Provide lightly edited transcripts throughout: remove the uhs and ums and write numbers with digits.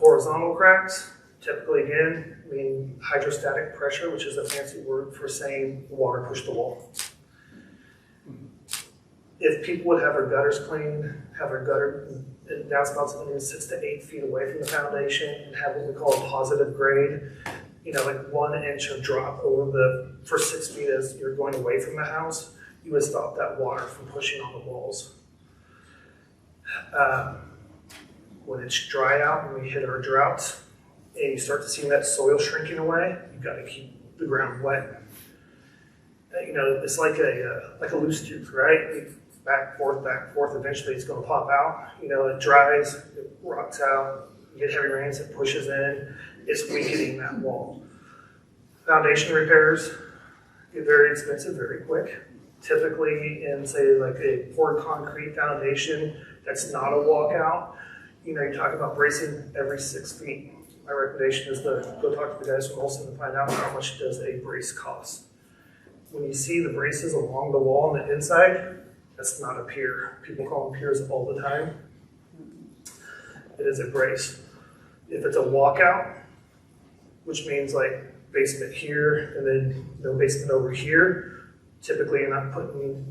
Horizontal cracks, typically again, mean hydrostatic pressure, which is a fancy word for saying water pushed the wall. If people would have their gutters cleaned, have their gutter downspouts 6 to 8 feet away from the foundation, and have what we call a positive grade, you know, like 1 inch of drop over the first 6 feet as you're going away from the house, you would stop that water from pushing on the walls. When it's dry out, when we hit our droughts, and you start to see that soil shrinking away, you've got to keep the ground wet. You know, it's like a loose tooth, right? Back, forth, eventually it's going to pop out. You know, it dries, it rots out, you get heavy rains, it pushes in, it's weakening that wall. Foundation repairs get very expensive very quick. Typically in, say, like a poured concrete foundation that's not a walkout, you know, you're talking about bracing every 6 feet. My recommendation is to go talk to the guys from Olson and find out how much does a brace cost. When you see the braces along the wall on the inside, that's not a pier. People call them piers all the time. It is a brace. If it's a walkout, which means like basement here and then no basement over here, typically you're not putting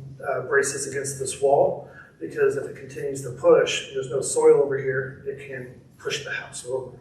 braces against this wall, because if it continues to push, there's no soil over here, it can push the house over.